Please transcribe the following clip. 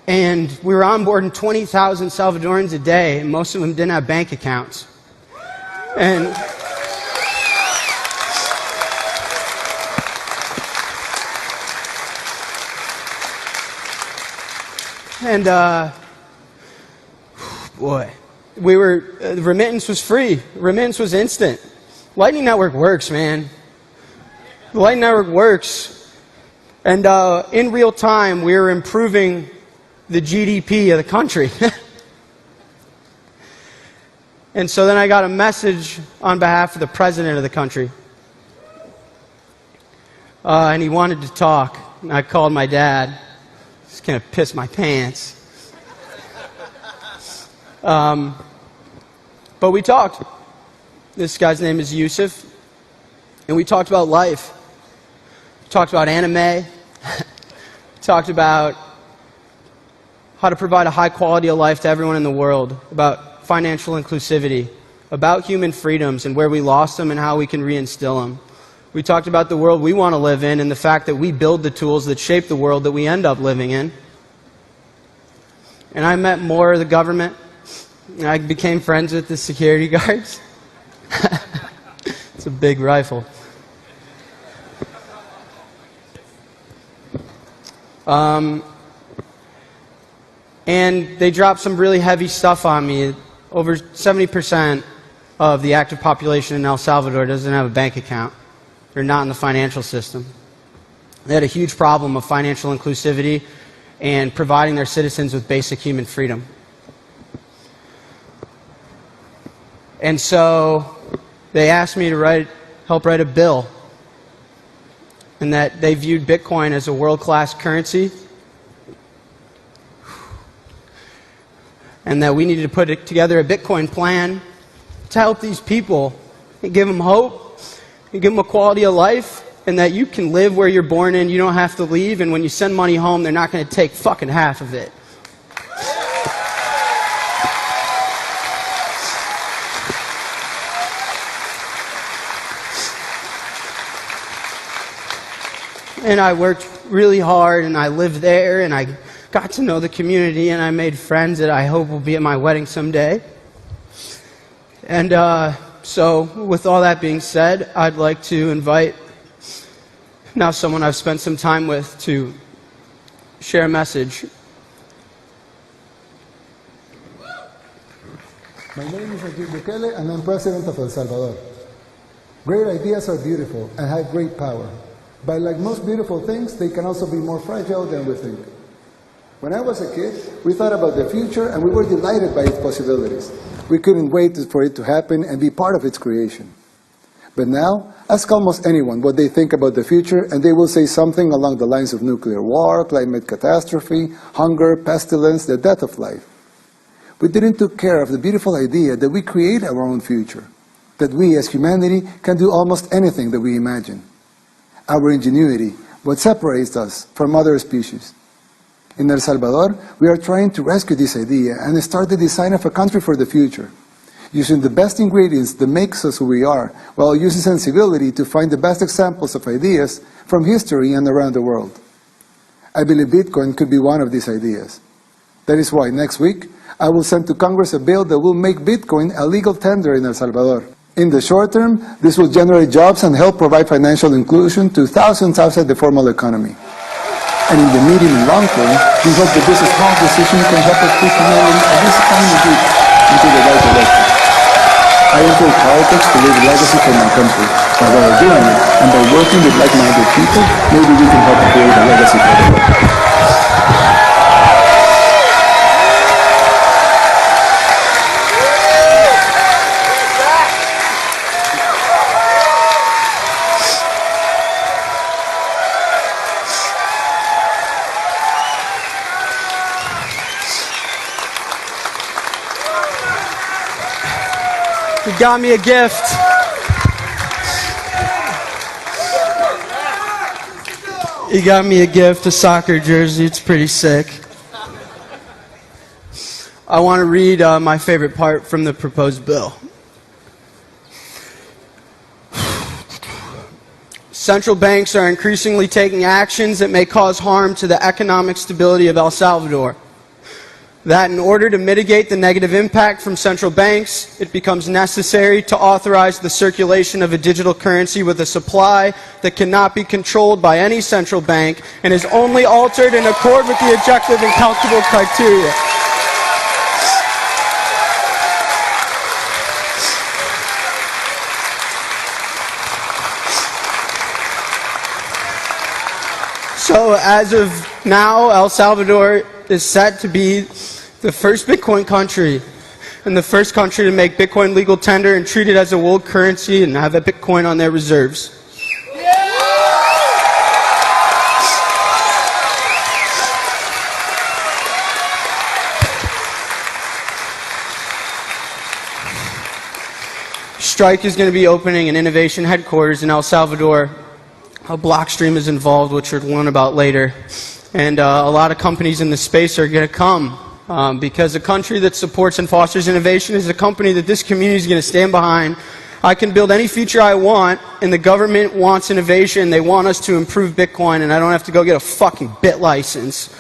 And we were onboarding 20,000 Salvadorans a day, and most of them didn't have bank accounts. And boy, remittance was free. Remittance was instant. Lightning Network works, man. The Lightning Network works. And in real time, we were improving the GDP of the country. And so then I got a message on behalf of the president of the country. And he wanted to talk. And I called my dad. Just gonna piss my pants. But we talked. This guy's name is Yusuf. And we talked about life. We talked about anime. We talked about how to provide a high quality of life to everyone in the world, about financial inclusivity, about human freedoms and where we lost them and how we can reinstill them. We talked about the world we want to live in and the fact that we build the tools that shape the world that we end up living in. And I met more of the government. I became friends with the security guards. It's a big rifle. And they dropped some really heavy stuff on me. Over 70% of the active population in El Salvador doesn't have a bank account. They're not in the financial system. They had a huge problem of financial inclusivity and providing their citizens with basic human freedom. And so they asked me to help write a bill, and that they viewed Bitcoin as a world-class currency, and that we needed to put together a Bitcoin plan to help these people and give them hope and give them a quality of life, and that you can live where you're born in, you don't have to leave, and when you send money home, they're not going to take fucking half of it. And I worked really hard, and I lived there, and I got to know the community, and I made friends that I hope will be at my wedding someday. And so, with all that being said, I'd like to invite now someone I've spent some time with to share a message. My name is Nayib Bukele, and I'm President of El Salvador. Great ideas are beautiful and have great power. But like most beautiful things, they can also be more fragile than we think. When I was a kid, we thought about the future and we were delighted by its possibilities. We couldn't wait for it to happen and be part of its creation. But now, ask almost anyone what they think about the future and they will say something along the lines of nuclear war, climate catastrophe, hunger, pestilence, the death of life. We didn't take care of the beautiful idea that we create our own future, that we as humanity can do almost anything that we imagine. Our ingenuity, what separates us from other species. In El Salvador, we are trying to rescue this idea and start the design of a country for the future, using the best ingredients that makes us who we are, while using sensibility to find the best examples of ideas from history and around the world. I believe Bitcoin could be one of these ideas. That is why next week, I will send to Congress a bill that will make Bitcoin a legal tender in El Salvador. In the short term, this will generate jobs and help provide financial inclusion to thousands outside the formal economy. And in the medium and long term, we hope that this small decision can help us push humanity at this tiny bit into the right direction. I enter politics to leave a legacy for my country. By doing it, and by working with like-minded people, maybe we can help create a legacy for the world. He got me a gift. He got me a gift, a soccer jersey. It's pretty sick. I want to read my favorite part from the proposed bill. Central banks are increasingly taking actions that may cause harm to the economic stability of El Salvador. that in order to mitigate the negative impact from central banks, it becomes necessary to authorize the circulation of a digital currency with a supply that cannot be controlled by any central bank and is only altered in accord with the objective and calculable criteria. So as of now, El Salvador is set to be the first Bitcoin country and the first country to make Bitcoin legal tender and treat it as a world currency and have a Bitcoin on their reserves. Strike is going to be opening an innovation headquarters in El Salvador. Blockstream is involved, which we'll learn about later. And a lot of companies in the space are going to come because a country that supports and fosters innovation is a company that this community is going to stand behind. I can build any feature I want, and the government wants innovation. They want us to improve Bitcoin, and I don't have to go get a fucking bit license.